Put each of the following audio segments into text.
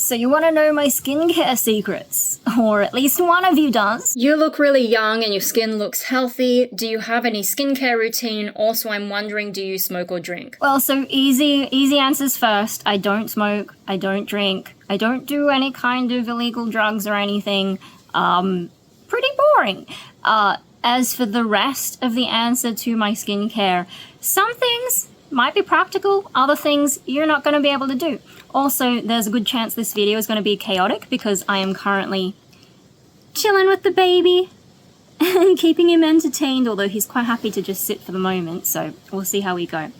So you want to know my skincare secrets? Or at least one of you does. You look really young and your skin looks healthy. Do you have any skincare routine? Also, I'm wondering, do you smoke or drink? Well, so easy answers first. I don't smoke, I don't drink, I don't do any kind of illegal drugs or anything. Pretty boring. As for the rest of the answer to my skincare, some things might be practical, other things you're not going to be able to do. Also, there's a good chance this video is going to be chaotic because I am currently chilling with the baby and keeping him entertained, although he's quite happy to just sit for the moment, so we'll see how we go.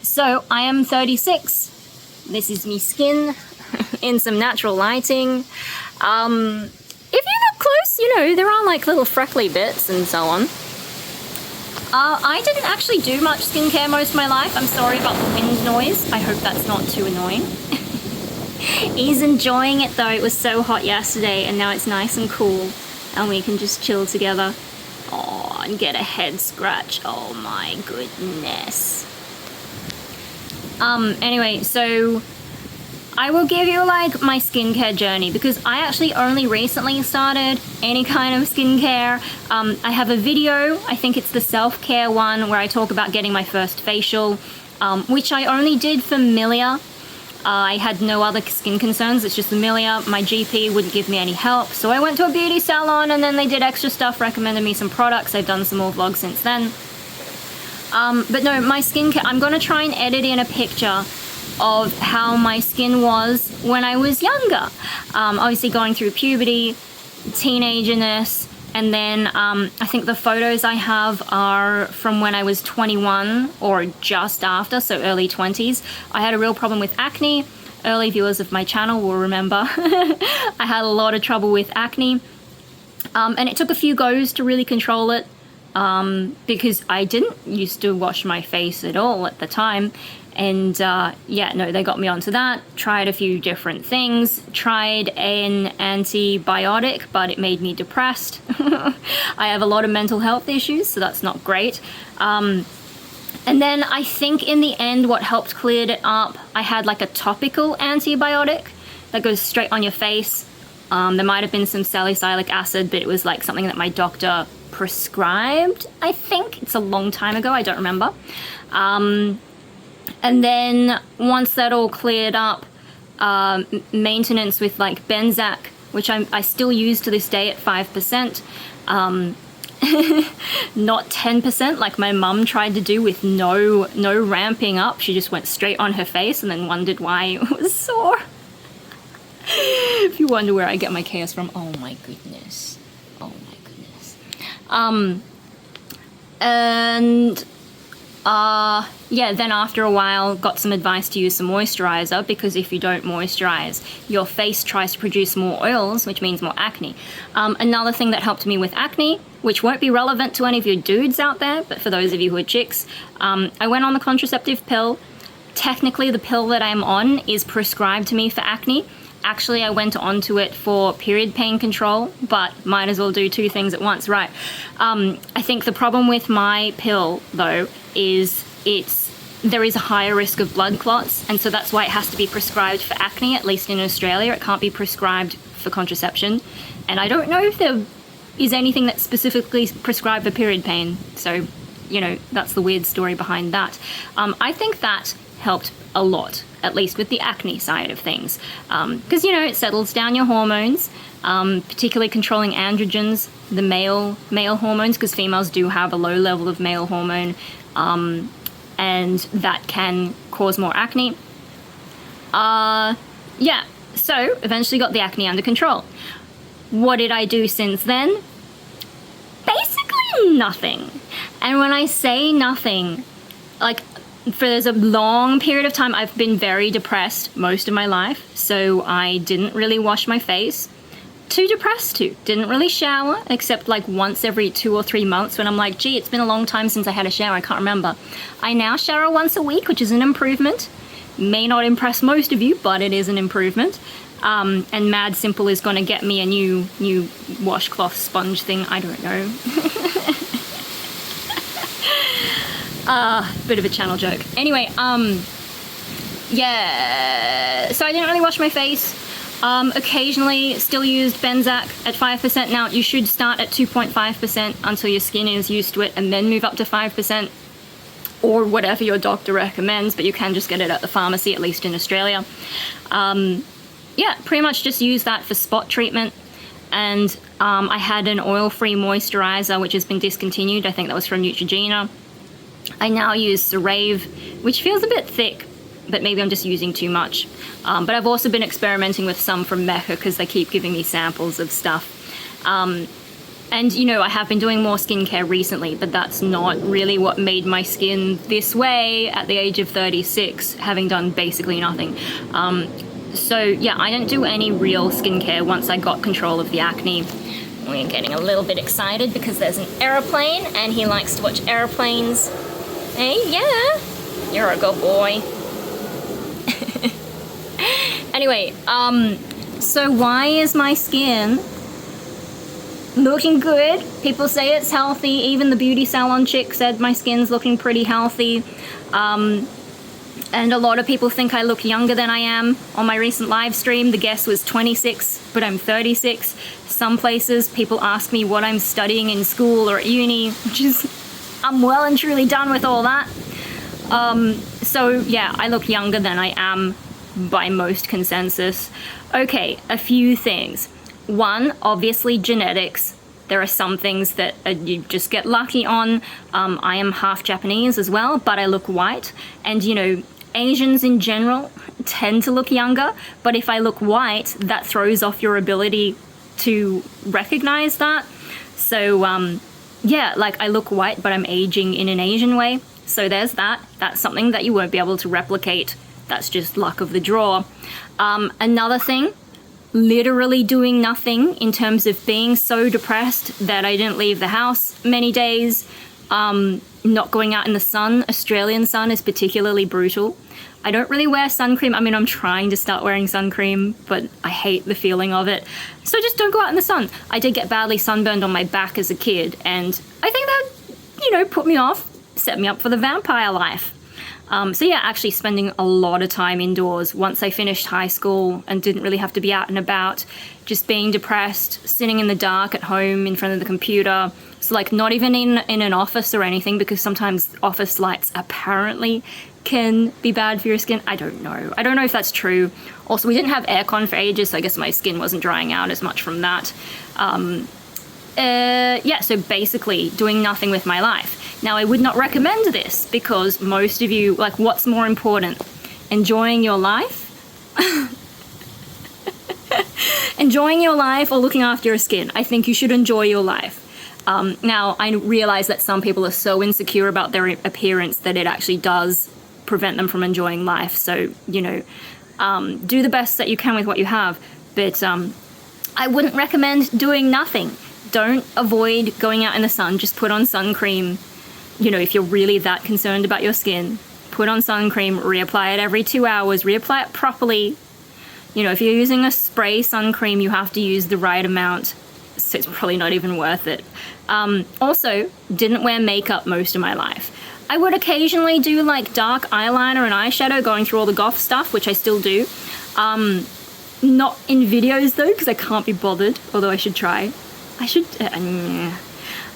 So I am 36. This is me skin in some natural lighting. If you look close, you know, there are like little freckly bits and so on. I didn't actually do much skincare most of my life. I'm sorry about the wind noise. I hope that's not too annoying. He's enjoying it though. It was so hot yesterday and now it's nice and cool and we can just chill together. Oh, and get a head scratch. Oh my goodness. Anyway, so I will give you like my skincare journey because I actually only recently started any kind of skincare. I have a video, I think it's the self-care one, where I talk about getting my first facial, which I only did for milia. I had no other skin concerns, it's just the milia. My GP wouldn't give me any help, so I went to a beauty salon and then they did extra stuff, recommended me some products. I've done some more vlogs since then. But no, my skincare, I'm gonna try and edit in a picture of how my skin was when I was younger. Obviously going through puberty, teenagerness, and then I think the photos I have are from when I was 21 or just after, so early 20s. I had a real problem with acne. Early viewers of my channel will remember. I had a lot of trouble with acne, and it took a few goes to really control it because I didn't used to wash my face at all at the time. And yeah, no, they got me onto that. Tried a few different things. Tried an antibiotic, but it made me depressed. I have a lot of mental health issues, so that's not great. And then I think in the end, what helped clear it up, I had like a topical antibiotic that goes straight on your face. There might have been some salicylic acid, but it was like something that my doctor prescribed, I think. It's a long time ago, I don't remember. And then once that all cleared up, maintenance with like Benzac, which I still use to this day at 5%, not 10% like my mum tried to do with no ramping up. She just went straight on her face and then wondered why it was sore. If you wonder where I get my chaos from, oh my goodness. Oh my goodness. And yeah, then after a while got some advice to use some moisturizer because if you don't moisturize, your face tries to produce more oils, which means more acne. Another thing that helped me with acne, which won't be relevant to any of you dudes out there, but for those of you who are chicks, I went on the contraceptive pill. Technically, the pill that I'm on is prescribed to me for acne. Actually, I went onto it for period pain control, but might as well do two things at once, right? I think the problem with my pill, though, is there is a higher risk of blood clots, and so that's why it has to be prescribed for acne, at least in Australia. It can't be prescribed for contraception, and I don't know if there is anything that's specifically prescribed for period pain, so, you know, that's the weird story behind that. I think that helped a lot, at least with the acne side of things, because, you know, it settles down your hormones, particularly controlling androgens, the male hormones, because females do have a low level of male hormone, and that can cause more acne. Yeah, so eventually got the acne under control. What did I do since then? Basically nothing. And when I say nothing, like, for there's a long period of time I've been very depressed most of my life, so I didn't really wash my face. Too depressed to. Didn't really shower, except like once every 2 or 3 months when I'm like, gee, it's been a long time since I had a shower, I can't remember. I now shower once a week, which is an improvement. May not impress most of you, but it is an improvement. And Mad Simple is gonna get me a new washcloth sponge thing, I don't know. Bit of a channel joke. Anyway, yeah, so I didn't really wash my face. Occasionally still used Benzac at 5%. Now, you should start at 2.5% until your skin is used to it and then move up to 5%, or whatever your doctor recommends, but you can just get it at the pharmacy, at least in Australia. Yeah, pretty much just use that for spot treatment. And I had an oil-free moisturizer, which has been discontinued. I think that was from Neutrogena. I now use Cerave, which feels a bit thick, but maybe I'm just using too much. But I've also been experimenting with some from Mecca because they keep giving me samples of stuff. And, you know, I have been doing more skincare recently, but that's not really what made my skin this way at the age of 36, having done basically nothing. So, yeah, I didn't do any real skincare once I got control of the acne. We're getting a little bit excited because there's an aeroplane, and he likes to watch airplanes. Hey, yeah, you're a good boy. Anyway, so why is my skin looking good? People say it's healthy. Even the beauty salon chick said my skin's looking pretty healthy. And a lot of people think I look younger than I am. On my recent live stream, the guess was 26, but I'm 36. Some places, people ask me what I'm studying in school or at uni, which is, I'm well and truly done with all that. So yeah, I look younger than I am by most consensus. Okay, a few things. One, obviously genetics. There are some things that you just get lucky on. I am half Japanese as well, but I look white. And, you know, Asians in general tend to look younger, but if I look white, that throws off your ability to recognize that. So, yeah, like I look white, but I'm aging in an Asian way. So there's that. That's something that you won't be able to replicate. That's just luck of the draw. Another thing, literally doing nothing in terms of being so depressed that I didn't leave the house many days. Not going out in the sun. Australian sun is particularly brutal. I don't really wear sun cream. I mean, I'm trying to start wearing sun cream, but I hate the feeling of it. So just don't go out in the sun. I did get badly sunburned on my back as a kid, and I think that, you know, put me off, set me up for the vampire life. So yeah, actually spending a lot of time indoors once I finished high school and didn't really have to be out and about, just being depressed, sitting in the dark at home in front of the computer. So like not even in an office or anything, because sometimes office lights apparently can be bad for your skin. I don't know. I don't know if that's true. Also, we didn't have aircon for ages, so I guess my skin wasn't drying out as much from that. Yeah, so basically doing nothing with my life. Now, I would not recommend this because most of you, like, what's more important? Enjoying your life? Enjoying your life or looking after your skin? I think you should enjoy your life. Now, I realize that some people are so insecure about their appearance that it actually does prevent them from enjoying life. So, you know, do the best that you can with what you have. But I wouldn't recommend doing nothing. Don't avoid going out in the sun. Just put on sun cream. You know, if you're really that concerned about your skin, put on sun cream, reapply it every 2 hours, reapply it properly. You know, if you're using a spray sun cream, you have to use the right amount, so it's probably not even worth it. Also, didn't wear makeup most of my life. I would occasionally do like dark eyeliner and eyeshadow, going through all the goth stuff, which I still do. Not in videos though, because I can't be bothered, although I should try.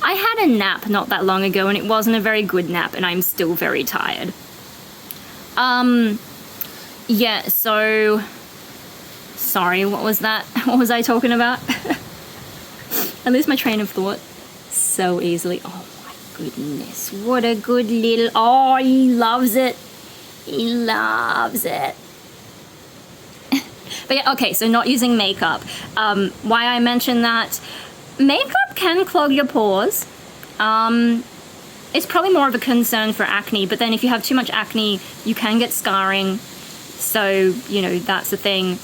I had a nap not that long ago, and it wasn't a very good nap, and I'm still very tired. Yeah, so... Sorry, what was that? What was I talking about? I lose my train of thought so easily. Oh my goodness, what a good little... Oh, he loves it. He loves it. But yeah, okay, so not using makeup. Why I mentioned that... Makeup can clog your pores. It's probably more of a concern for acne, but then if you have too much acne, you can get scarring. So, you know, that's the thing.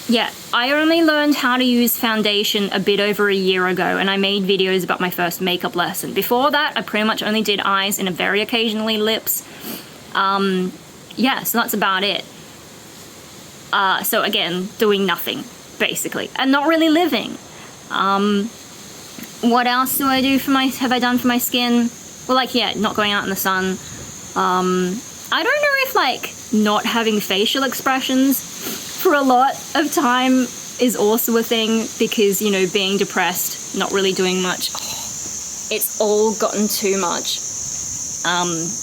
Yeah, I only learned how to use foundation a bit over a year ago, and I made videos about my first makeup lesson. Before that, I pretty much only did eyes and very occasionally lips. Yeah, so that's about it. So again, doing nothing, basically, and not really living. What else do I do for have I done for my skin? Well, like, yeah, not going out in the sun. I don't know if, like, not having facial expressions for a lot of time is also a thing because, you know, being depressed, not really doing much, it's all gotten too much.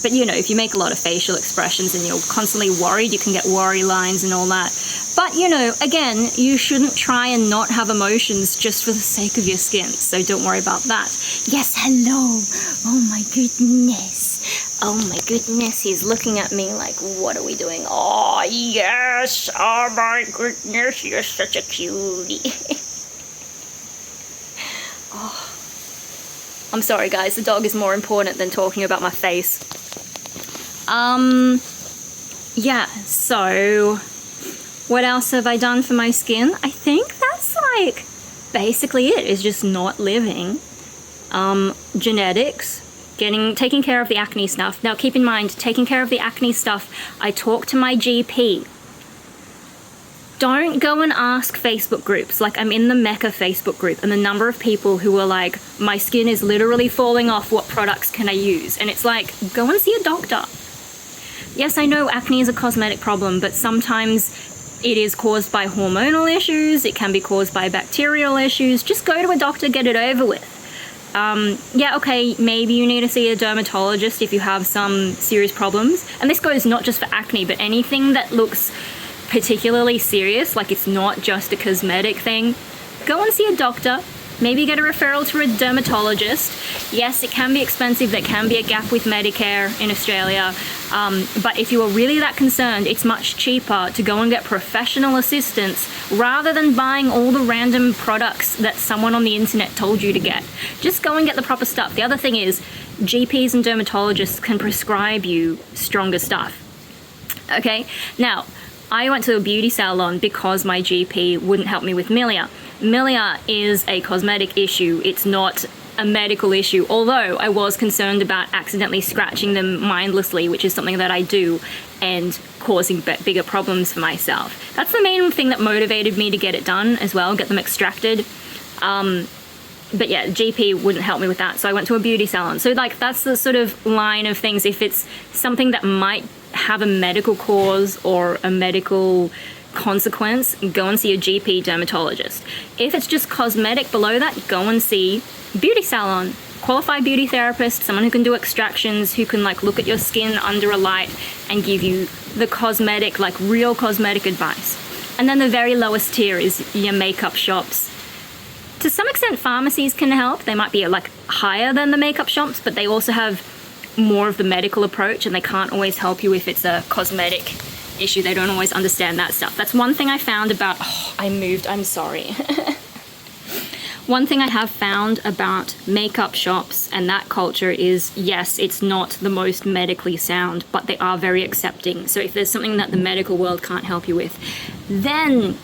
But, you know, if you make a lot of facial expressions and you're constantly worried, you can get worry lines and all that. But, you know, again, you shouldn't try and not have emotions just for the sake of your skin. So don't worry about that. Yes, hello. Oh, my goodness. Oh, my goodness. He's looking at me like, what are we doing? Oh, yes. Oh, my goodness. You're such a cutie. Oh. I'm sorry, guys. The dog is more important than talking about my face. Yeah, so what else have I done for my skin? I think that's like basically it, is just not living. Genetics, taking care of the acne stuff. Now keep in mind, taking care of the acne stuff, I talk to my GP. Don't go and ask Facebook groups. Like, I'm in the Mecca Facebook group, and the number of people who are like, my skin is literally falling off, what products can I use? And it's like, go and see a doctor. Yes, I know acne is a cosmetic problem, but sometimes it is caused by hormonal issues, it can be caused by bacterial issues. Just go to a doctor, get it over with. Yeah, okay, maybe you need to see a dermatologist if you have some serious problems. And this goes not just for acne, but anything that looks particularly serious, like it's not just a cosmetic thing, go and see a doctor. Maybe get a referral to a dermatologist. Yes, it can be expensive. There can be a gap with Medicare in Australia. But if you are really that concerned, it's much cheaper to go and get professional assistance rather than buying all the random products that someone on the internet told you to get. Just go and get the proper stuff. The other thing is, GPs and dermatologists can prescribe you stronger stuff. Okay? Now, I went to a beauty salon because my GP wouldn't help me with milia. Milia is a cosmetic issue. It's not a medical issue, although I was concerned about accidentally scratching them mindlessly, which is something that I do, and causing bigger problems for myself. That's the main thing that motivated me to get it done as well, get them extracted. But yeah, GP wouldn't help me with that, so I went to a beauty salon. So like, that's the sort of line of things. If it's something that might have a medical cause or a medical consequence, go and see a GP dermatologist. If it's just cosmetic below that, go and see a beauty salon, qualified beauty therapist, someone who can do extractions, who can like look at your skin under a light and give you the cosmetic, like real cosmetic advice. And then the very lowest tier is your makeup shops. To some extent, pharmacies can help. They might be like higher than the makeup shops, but they also have more of the medical approach, and they can't always help you if it's a cosmetic issue. They don't always understand that stuff. That's one thing I found about, I moved, I'm sorry. One thing I have found about makeup shops and that culture is, yes, it's not the most medically sound, but they are very accepting. So if there's something that the medical world can't help you with, then,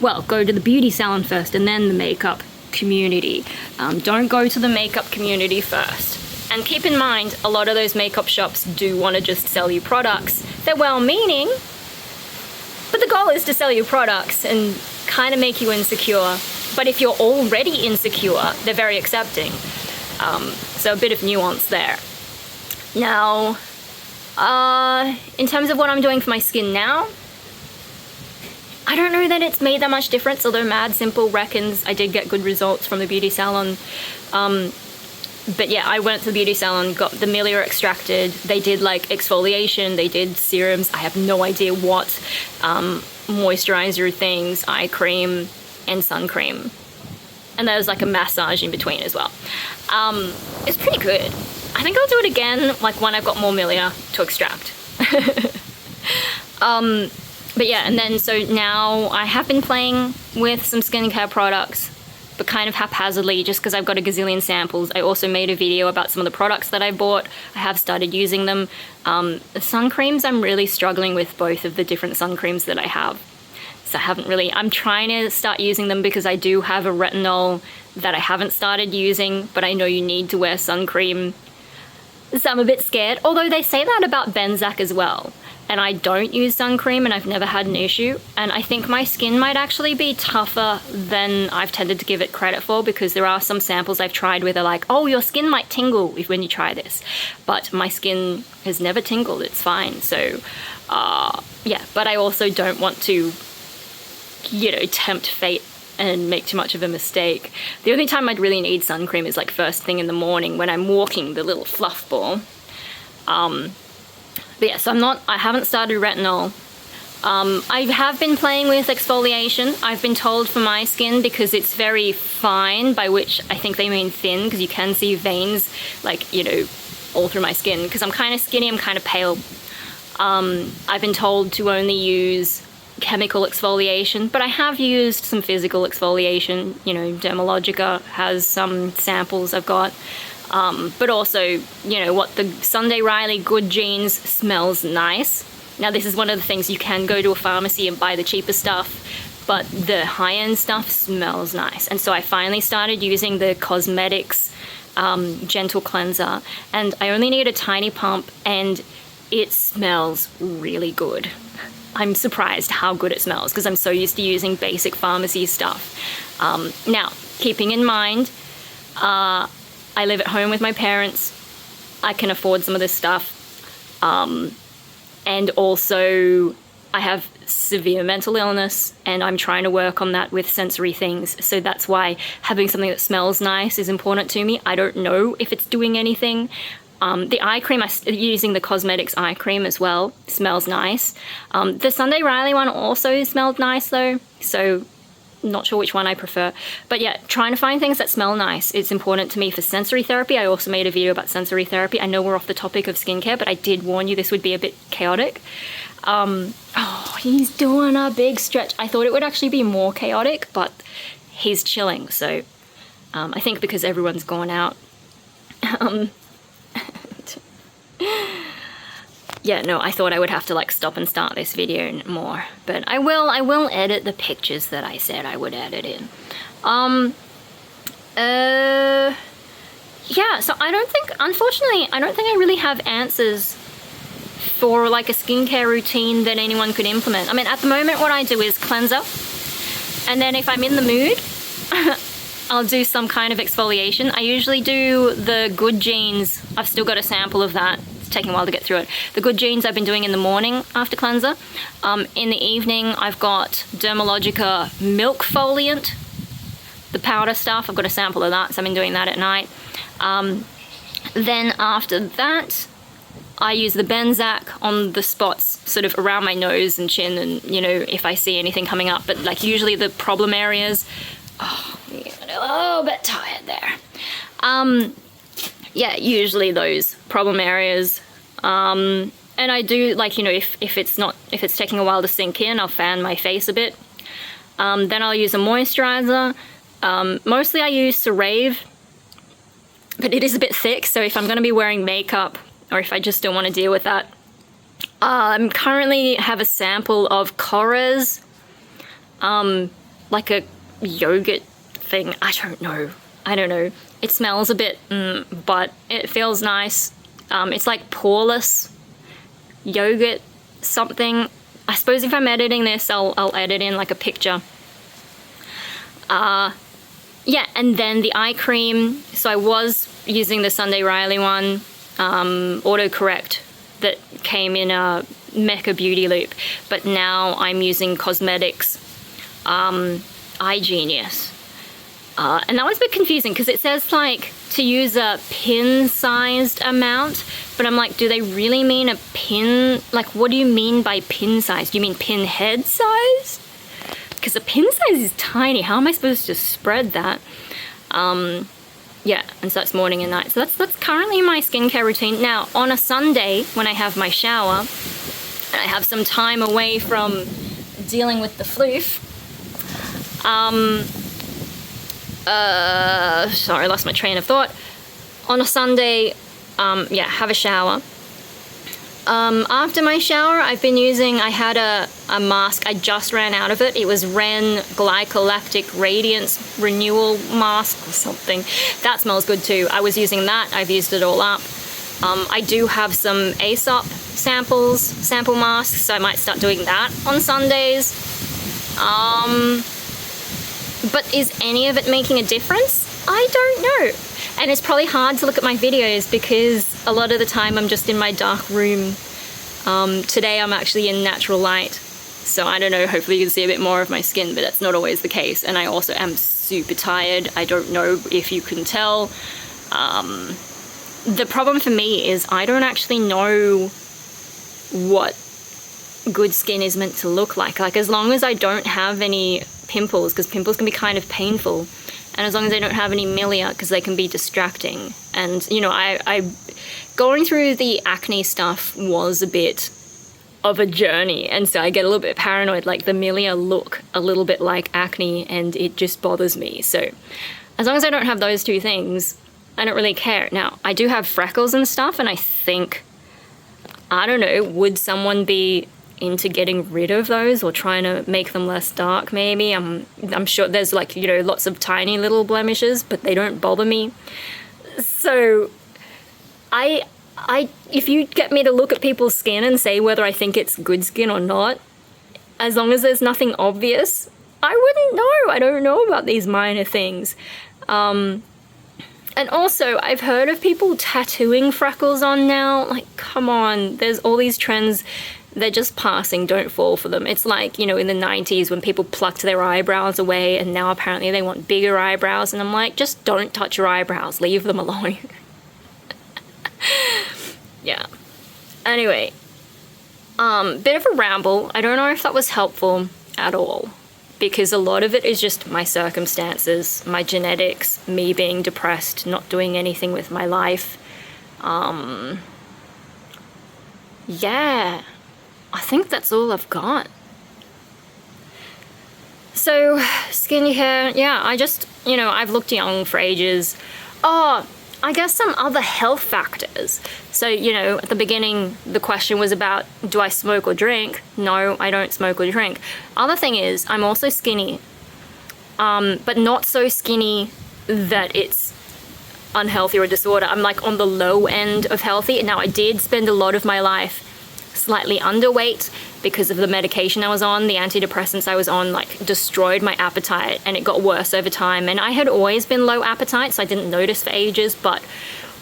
well, go to the beauty salon first and then the makeup community. Don't go to the makeup community first. And keep in mind, a lot of those makeup shops do want to just sell you products. They're well-meaning, but the goal is to sell you products and kind of make you insecure. But if you're already insecure, they're very accepting. So a bit of nuance there. Now, in terms of what I'm doing for my skin now, I don't know that it's made that much difference, although Mad Simple reckons I did get good results from the beauty salon. But yeah, I went to the beauty salon, got the milia extracted. They did like exfoliation, they did serums. I have no idea what, moisturizer things, eye cream, and sun cream. And there was like a massage in between as well. It's pretty good. I think I'll do it again, like when I've got more milia to extract. But yeah, and then so now I have been playing with some skincare products, but kind of haphazardly, just because I've got a gazillion samples. I also made a video about some of the products that I bought. I have started using them. The sun creams, I'm really struggling with both of the different sun creams that I have. So I haven't really, I'm trying to start using them because I do have a retinol that I haven't started using, but I know you need to wear sun cream. So I'm a bit scared, although they say that about Benzac as well. and I don't use sun cream, and I've never had an issue. And I think my skin might actually be tougher than I've tended to give it credit for, because there are some samples I've tried where they're like, oh, your skin might tingle when you try this. But my skin has never tingled, it's fine. So, yeah, but I also don't want to, you know, tempt fate and make too much of a mistake. The only time I'd really need sun cream is like first thing in the morning when I'm walking the little fluff ball. But yeah, so I haven't started retinol. I have been playing with exfoliation. I've been told for my skin, because it's very fine, by which I think they mean thin, because you can see veins, like, you know, all through my skin, because I'm kind of skinny, I'm kind of pale. I've been told to only use chemical exfoliation, but I have used some physical exfoliation. You know, Dermalogica has some samples I've got. But also, you know, what the Sunday Riley Good Genes smells nice. Now, this is one of the things, you can go to a pharmacy and buy the cheaper stuff, but the high-end stuff smells nice. And so I finally started using the Cosmetics Gentle Cleanser, and I only need a tiny pump, and it smells really good. I'm surprised how good it smells, because I'm so used to using basic pharmacy stuff. Now, keeping in mind, I live at home with my parents. I can afford some of this stuff. And also, I have severe mental illness, and I'm trying to work on that with sensory things. So that's why having something that smells nice is important to me. I don't know if it's doing anything. The eye cream, I'm using the Cosmetics eye cream as well. Smells nice. The Sunday Riley one also smelled nice though. So not sure which one I prefer. But yeah, trying to find things that smell nice. It's important to me for sensory therapy. I also made a video about sensory therapy. I know we're off the topic of skincare, but I did warn you this would be a bit chaotic. Oh, he's doing a big stretch. I thought it would actually be more chaotic, but he's chilling. So I think because everyone's gone out. Yeah, no, I thought I would have to like stop and start this video more, but I will edit the pictures that I said I would edit in. Yeah, so unfortunately, I don't think I really have answers for like a skincare routine that anyone could implement. I mean, at the moment, what I do is cleanser, and then if I'm in the mood, I'll do some kind of exfoliation. I usually do the Good Genes. I've still got a sample of that. Taking a while to get through it. The Good Genes I've been doing in the morning after cleanser. In the evening, I've got Dermalogica Milk Foliant, the powder stuff. I've got a sample of that, so I've been doing that at night. Then after that, I use the Benzac on the spots sort of around my nose and chin, and, you know, if I see anything coming up. But like usually the problem areas, oh, a little bit tired there. Yeah, usually those problem areas. And I do, like, you know, if it's taking a while to sink in, I'll fan my face a bit. Then I'll use a moisturizer. Mostly I use CeraVe, but it is a bit thick, so if I'm going to be wearing makeup, or if I just don't want to deal with that, I currently have a sample of Korres, like a yogurt thing. I don't know. It smells a bit, but it feels nice. It's like poreless yogurt something. I suppose if I'm editing this, I'll edit in like a picture. Yeah, and then the eye cream. So I was using the Sunday Riley one, autocorrect, that came in a Mecha Beauty Loop, but now I'm using Cosmetics Eye Genius. And that was a bit confusing because it says like to use a pin-sized amount, but I'm like, do they really mean a pin? Like, what do you mean by pin size? Do you mean pin head size? Because a pin size is tiny. How am I supposed to spread that? Yeah, and so that's morning and night. So that's currently my skincare routine. Now, on a Sunday, when I have my shower, and I have some time away from dealing with the floof, sorry, I lost my train of thought. On a Sunday, yeah, have a shower. After my shower, I've been using, I had a mask, I just ran out of it. It was Ren Glycolactic Radiance Renewal Mask or something. That smells good too. I was using that, I've used it all up. I do have some Aesop sample masks, so I might start doing that on Sundays. But is any of it making a difference? I don't know. And it's probably hard to look at my videos because a lot of the time I'm just in my dark room. Today I'm actually in natural light, so I don't know, hopefully you can see a bit more of my skin, but that's not always the case. And I also am super tired. I don't know if you can tell. The problem for me is I don't actually know what good skin is meant to look like. Like, as long as I don't have any pimples, because pimples can be kind of painful, and as long as I don't have any milia, because they can be distracting. And, you know, I going through the acne stuff was a bit of a journey, and so I get a little bit paranoid. Like, the milia look a little bit like acne, and it just bothers me. So as long as I don't have those two things, I don't really care. Now, I do have freckles and stuff, and I think, I don't know, would someone be into getting rid of those or trying to make them less dark? Maybe. I'm sure there's, like, you know, lots of tiny little blemishes, but they don't bother me. So if you get me to look at people's skin and say whether I think it's good skin or not, as long as there's nothing obvious, I wouldn't know. I don't know about these minor things. And also, I've heard of people tattooing freckles on now. Like, come on, there's all these trends. They're just passing, don't fall for them. It's like, you know, in the 90s when people plucked their eyebrows away, and now apparently they want bigger eyebrows, and I'm like, just don't touch your eyebrows, leave them alone. Yeah. Anyway, bit of a ramble. I don't know if that was helpful at all, because a lot of it is just my circumstances, my genetics, me being depressed, not doing anything with my life. Yeah, I think that's all I've got. So, skincare, yeah, I just, you know, I've looked young for ages. Oh, I guess some other health factors. So, you know, at the beginning, the question was about, do I smoke or drink? No, I don't smoke or drink. Other thing is, I'm also skinny, but not so skinny that it's unhealthy or a disorder. I'm like on the low end of healthy. Now, I did spend a lot of my life slightly underweight because of the medication I was on. The antidepressants I was on, like, destroyed my appetite, and it got worse over time. And I had always been low appetite, so I didn't notice for ages, but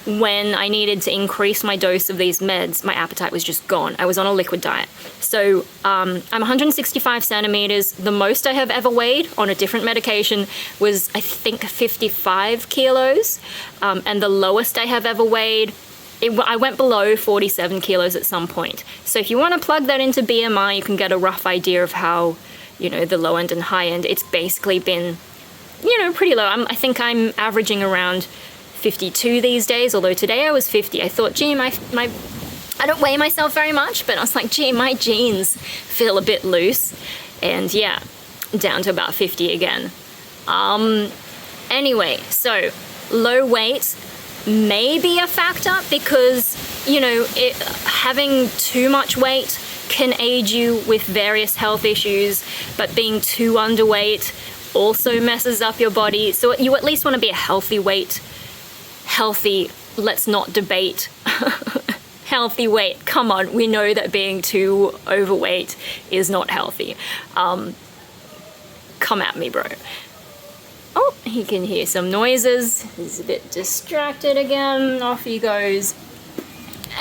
when I needed to increase my dose of these meds, my appetite was just gone. I was on a liquid diet. So I'm 165 centimeters. The most I have ever weighed on a different medication was, I think, 55 kilos. And the lowest I have ever weighed, I went below 47 kilos at some point. So if you want to plug that into BMI, you can get a rough idea of how, you know, the low end and high end. It's basically been, you know, pretty low. I think I'm averaging around 52 these days, although today I was 50. I thought, gee, I don't weigh myself very much, but I was like, gee, my jeans feel a bit loose. And yeah, down to about 50 again. Anyway, so low weight may be a factor because, you know, having too much weight can aid you with various health issues, but being too underweight also messes up your body. So you at least want to be a healthy weight. Healthy, let's not debate. Healthy weight, come on, we know that being too overweight is not healthy. Come at me, bro. Oh, he can hear some noises. He's a bit distracted again. Off he goes.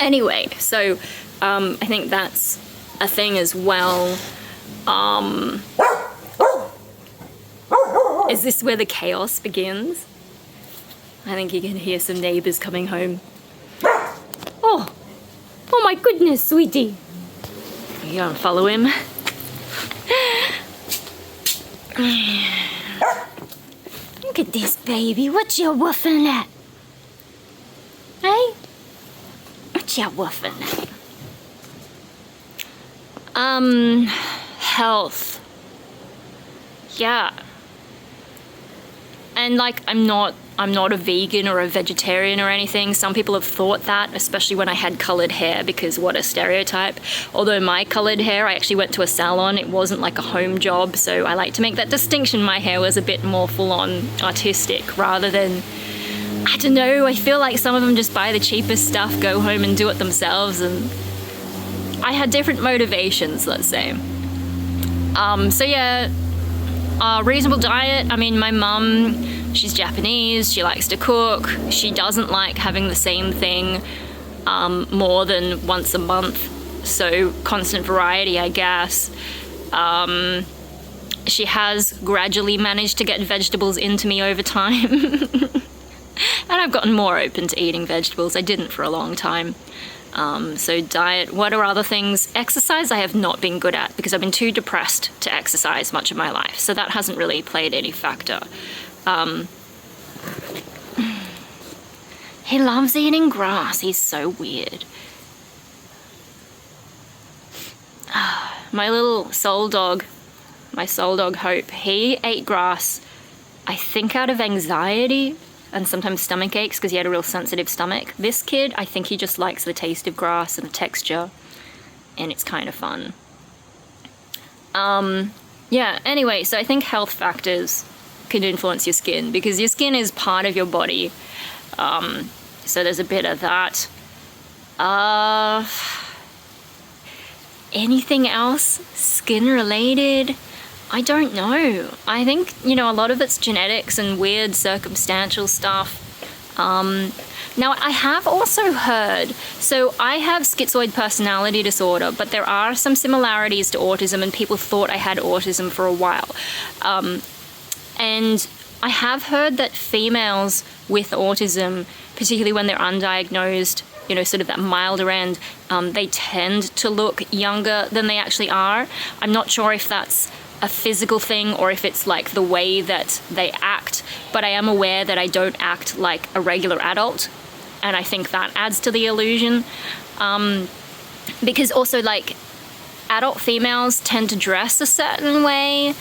Anyway, so I think that's a thing as well. Is this where the chaos begins? I think you can hear some neighbors coming home. Oh my goodness, sweetie. You gonna follow him? Look at this baby. What you woofing at? Hey? What you woofing at? Health. Yeah. And like, I'm not a vegan or a vegetarian or anything. Some people have thought that, especially when I had colored hair, because what a stereotype. Although my colored hair, I actually went to a salon. It wasn't like a home job, so I like to make that distinction. My hair was a bit more full-on artistic rather than, I don't know, I feel like some of them just buy the cheapest stuff, go home and do it themselves, and I had different motivations, let's say. So yeah, reasonable diet. I mean, my mum, she's Japanese, she likes to cook, she doesn't like having the same thing more than once a month, so constant variety, I guess. She has gradually managed to get vegetables into me over time. And I've gotten more open to eating vegetables. I didn't for a long time. So diet, what are other things? Exercise I have not been good at because I've been too depressed to exercise much of my life. So that hasn't really played any factor. He loves eating grass. He's so weird. My little soul dog, my soul dog Hope, he ate grass, I think out of anxiety and sometimes stomach aches because he had a real sensitive stomach. This kid, I think he just likes the taste of grass and the texture, and it's kind of fun. Yeah, anyway, so I think health factors can influence your skin because your skin is part of your body. So there's a bit of that. Anything else skin related? I don't know. I think, a lot of it's genetics and weird circumstantial stuff. Now, I have also heard, so I have schizoid personality disorder, but there are some similarities to autism, and people thought I had autism for a while. And I have heard that females with autism, particularly when they're undiagnosed, sort of that milder end, they tend to look younger than they actually are. I'm not sure if that's a physical thing or if it's like the way that they act, but I am aware that I don't act like a regular adult, and I think that adds to the illusion. Because also, like, adult females tend to dress a certain way,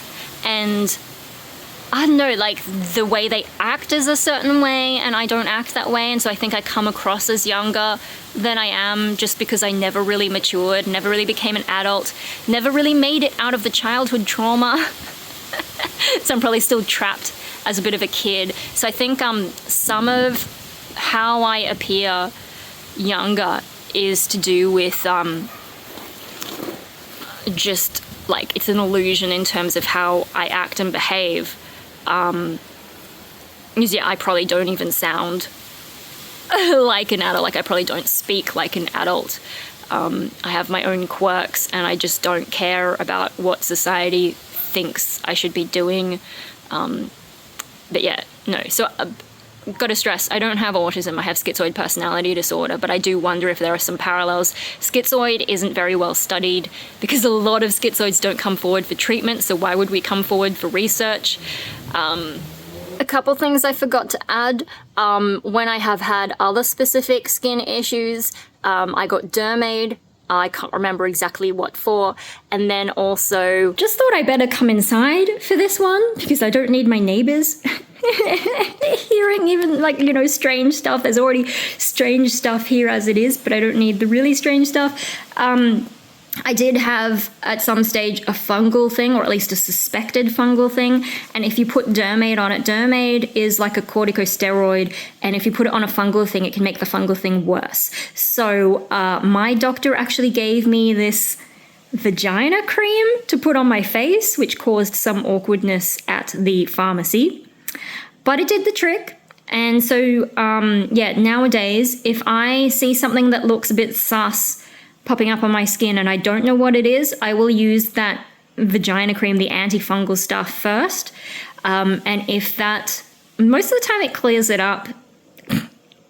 and I don't know, like, the way they act is a certain way, and I don't act that way, and so I think I come across as younger than I am just because I never really matured, never really became an adult, never really made it out of the childhood trauma. So I'm probably still trapped as a bit of a kid. So I think some of how I appear younger is to do with just, like, it's an illusion in terms of how I act and behave. Because yeah, I probably don't even sound like an adult. Like, I probably don't speak like an adult. I have my own quirks, and I just don't care about what society thinks I should be doing. But yeah, no. So got to stress, I don't have autism. I have schizoid personality disorder, but I do wonder if there are some parallels. Schizoid isn't very well studied because a lot of schizoids don't come forward for treatment, so why would we come forward for research? A couple things I forgot to add. When I have had other specific skin issues, I got dermaid. I can't remember exactly what for. And then also, just thought I better come inside for this one because I don't need my neighbors hearing even, like, strange stuff. There's already strange stuff here as it is, but I don't need the really strange stuff. I did have, at some stage, a fungal thing, or at least a suspected fungal thing, and if you put dermaid on it, dermaid is like a corticosteroid, and if you put it on a fungal thing, it can make the fungal thing worse. So my doctor actually gave me this vagina cream to put on my face, which caused some awkwardness at the pharmacy, but it did the trick. And so, yeah, nowadays, if I see something that looks a bit sus popping up on my skin and I don't know what it is, I will use that vagina cream, the antifungal stuff, first. And if that, most of the time it clears it up.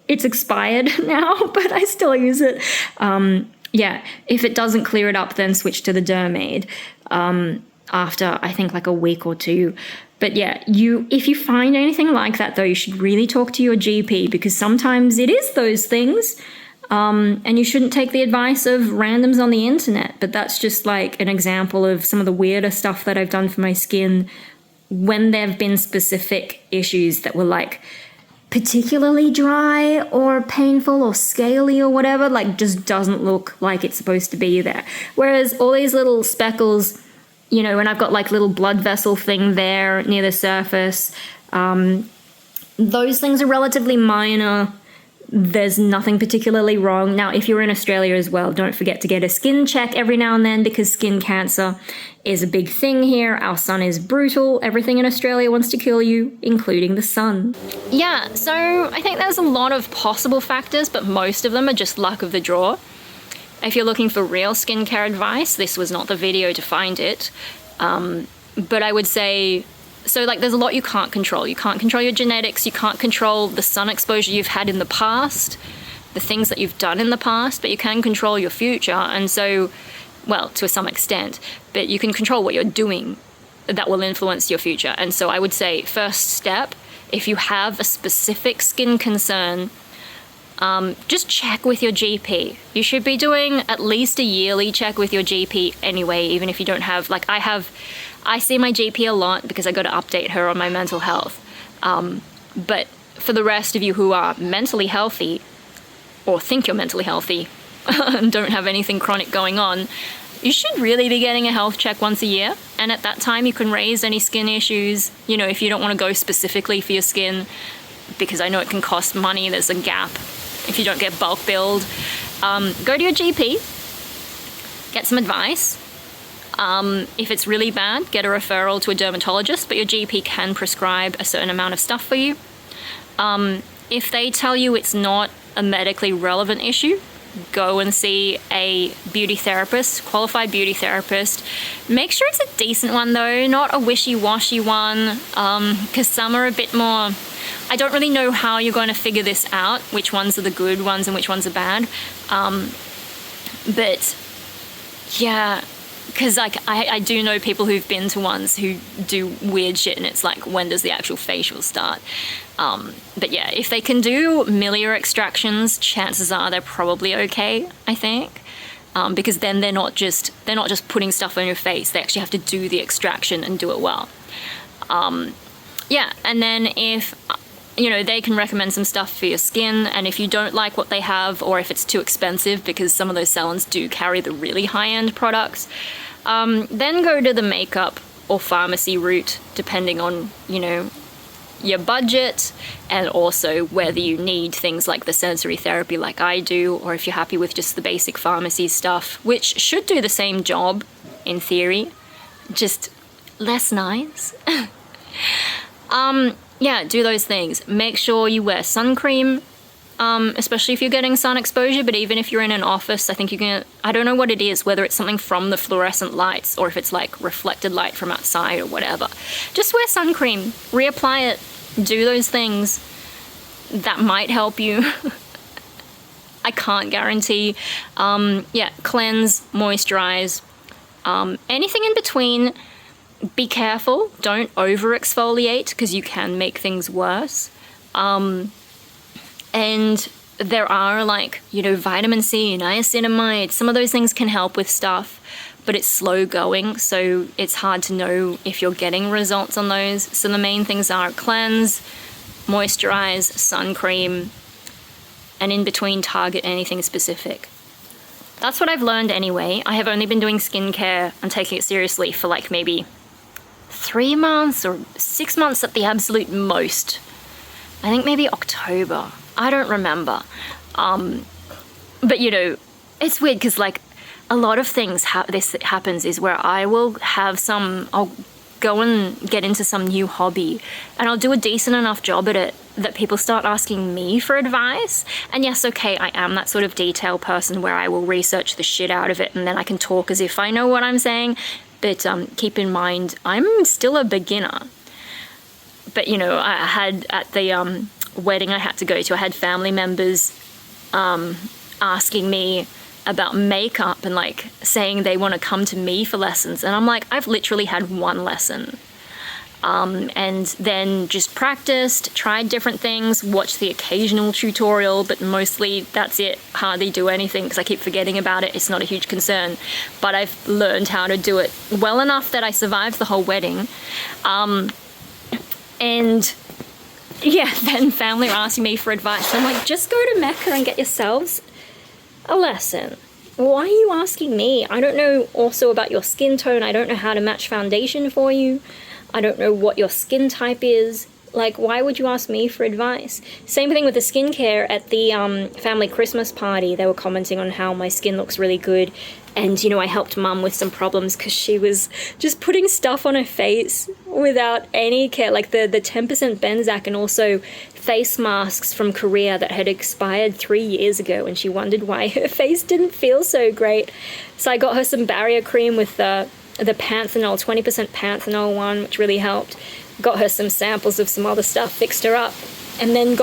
It's expired now, but I still use it. Yeah, if it doesn't clear it up, then switch to the dermaid after, I think, like a week or two. But yeah, if you find anything like that, though, you should really talk to your GP because sometimes it is those things. And you shouldn't take the advice of randoms on the internet, but that's just like an example of some of the weirder stuff that I've done for my skin when there have been specific issues that were like particularly dry or painful or scaly or whatever, like just doesn't look like it's supposed to be there. Whereas all these little speckles, when I've got like little blood vessel thing there near the surface, those things are relatively minor. There's nothing particularly wrong. Now, if you're in Australia as well, don't forget to get a skin check every now and then, because skin cancer is a big thing here. Our sun is brutal. Everything in Australia wants to kill you, including the sun. Yeah, so I think there's a lot of possible factors, but most of them are just luck of the draw. If you're looking for real skincare advice, this was not the video to find it. But I would say, so like there's a lot you can't control. You can't control your genetics. You can't control the sun exposure you've had in the past, the things that you've done in the past, but you can control your future. And so, well, to some extent, but you can control what you're doing that will influence your future. And so I would say first step, if you have a specific skin concern, just check with your GP. You should be doing at least a yearly check with your GP anyway, even if you don't have, like I see my GP a lot because I got to update her on my mental health. But for the rest of you who are mentally healthy, or think you're mentally healthy, and don't have anything chronic going on, you should really be getting a health check once a year. And at that time, you can raise any skin issues. You know, if you don't want to go specifically for your skin, because I know it can cost money, there's a gap if you don't get bulk billed. Go to your GP, get some advice. If it's really bad, get a referral to a dermatologist, but your GP can prescribe a certain amount of stuff for you. If they tell you it's not a medically relevant issue, go and see a beauty therapist, qualified beauty therapist. Make sure it's a decent one though, not a wishy-washy one, because some are a bit more, I don't really know how you're going to figure this out, which ones are the good ones and which ones are bad. But yeah, because like I do know people who've been to ones who do weird shit, and it's like, when does the actual facial start? But yeah, if they can do milia extractions, chances are they're probably okay, I think. Because then they're not just putting stuff on your face. They actually have to do the extraction and do it well. Yeah, and then if, you know, they can recommend some stuff for your skin, and if you don't like what they have, or if it's too expensive, because some of those salons do carry the really high-end products, then go to the makeup or pharmacy route, depending on, you know, your budget, and also whether you need things like the sensory therapy like I do, or if you're happy with just the basic pharmacy stuff, which should do the same job in theory, just less nice. Yeah, do those things. Make sure you wear sun cream, especially if you're getting sun exposure, but even if you're in an office, I think you can, I don't know what it is, whether it's something from the fluorescent lights or if it's like reflected light from outside or whatever. Just wear sun cream, reapply it, do those things. That might help you. I can't guarantee. Yeah, cleanse, moisturize, anything in between. Be careful, don't over exfoliate because you can make things worse. And there are, like, you know, vitamin C, niacinamide, some of those things can help with stuff, but it's slow going, so it's hard to know if you're getting results on those. So the main things are cleanse, moisturize, sun cream, and in between target anything specific. That's what I've learned anyway. I have only been doing skincare and taking it seriously for like maybe 3 months or 6 months at the absolute most. I think maybe October. I don't remember. But you know, it's weird because like a lot of things this happens is where I will have I'll go and get into some new hobby and I'll do a decent enough job at it that people start asking me for advice. And yes, okay, I am that sort of detail person where I will research the shit out of it and then I can talk as if I know what I'm saying. But keep in mind, I'm still a beginner. But, you know, I had at the wedding I had to go to, I had family members asking me about makeup and like saying they want to come to me for lessons. And I'm like, I've literally had one lesson. And then just practiced, tried different things, watched the occasional tutorial, but mostly that's it. Hardly do anything because I keep forgetting about it. It's not a huge concern, but I've learned how to do it well enough that I survived the whole wedding. And yeah, then family were asking me for advice. I'm like, just go to Mecca and get yourselves a lesson. Why are you asking me? I don't know also about your skin tone. I don't know how to match foundation for you. I don't know what your skin type is. Like, why would you ask me for advice? Same thing with the skincare at the family Christmas party. They were commenting on how my skin looks really good. And, you know, I helped Mum with some problems because she was just putting stuff on her face without any care. Like the 10% Benzac, and also face masks from Korea that had expired 3 years ago. And she wondered why her face didn't feel so great. So I got her some barrier cream with the panthenol, 20% panthenol one, which really helped. Got her some samples of some other stuff, fixed her up, and then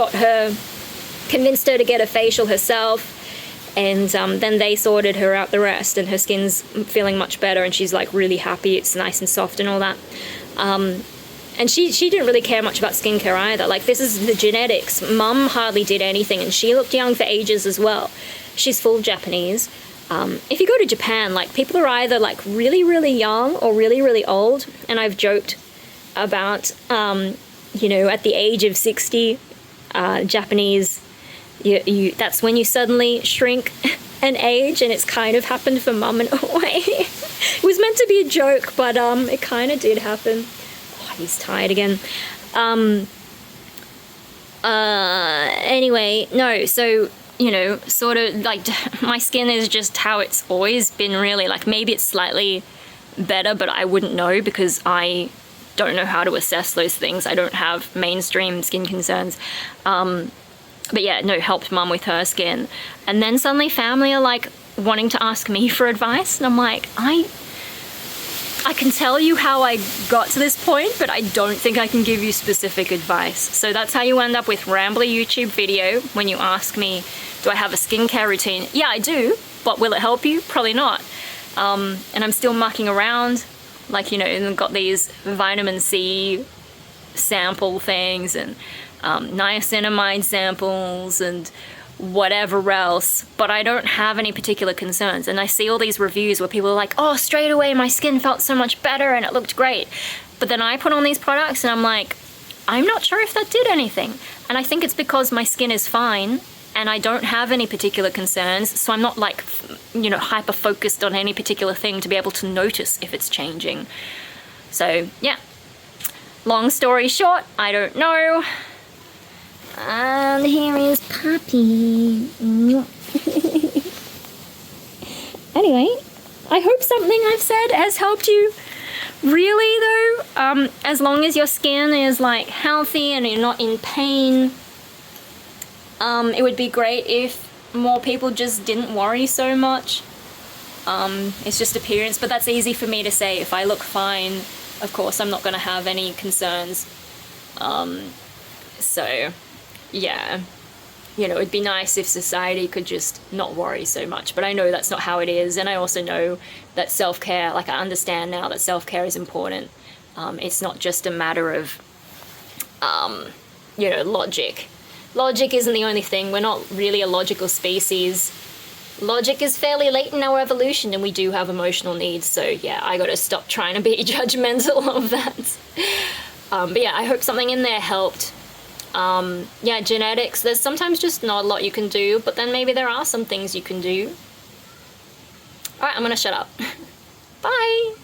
convinced her to get a facial herself. And then they sorted her out the rest, and her skin's feeling much better, and she's like really happy. It's nice and soft and all that. And she didn't really care much about skincare either. Like, this is the genetics. Mum hardly did anything, and she looked young for ages as well. She's full Japanese. If you go to Japan, like, people are either like really, really young or really, really old. And I've joked about, you know, at the age of 60, Japanese, that's when you suddenly shrink and age, and it's kind of happened for Mum in a way. It was meant to be a joke, but it kind of did happen. Oh, he's tired again. Anyway, no, so, you know, sort of like my skin is just how it's always been, really. Like, maybe it's slightly better, but I wouldn't know because I don't know how to assess those things. I don't have mainstream skin concerns. But yeah, no, helped Mum with her skin. And then suddenly family are like wanting to ask me for advice. And I'm like, I can tell you how I got to this point, but I don't think I can give you specific advice. So that's how you end up with rambly YouTube video when you ask me, do I have a skincare routine? Yeah, I do, but will it help you? Probably not. And I'm still mucking around. Like, you know, and I've got these vitamin C sample things and niacinamide samples and whatever else, but I don't have any particular concerns. And I see all these reviews where people are like, oh, straight away my skin felt so much better and it looked great. But then I put on these products and I'm like, I'm not sure if that did anything. And I think it's because my skin is fine and I don't have any particular concerns, so I'm not like, you know, hyper focused on any particular thing to be able to notice if it's changing. So yeah, long story short, I don't know. And here is Puppy. Anyway, I hope something I've said has helped you. Really though, as long as your skin is like healthy and you're not in pain, it would be great if more people just didn't worry so much. It's just appearance, but that's easy for me to say. If I look fine, of course I'm not going to have any concerns. So yeah, you know, it'd be nice if society could just not worry so much, but I know that's not how it is. And I also know that self-care, like, I understand now that self-care is important. It's not just a matter of you know, logic. Logic isn't the only thing. We're not really a logical species. Logic is fairly late in our evolution, and we do have emotional needs. So yeah, I gotta stop trying to be judgmental of that. But yeah, I hope something in there helped. Yeah, genetics, there's sometimes just not a lot you can do, but then maybe there are some things you can do. Alright, I'm gonna shut up. Bye!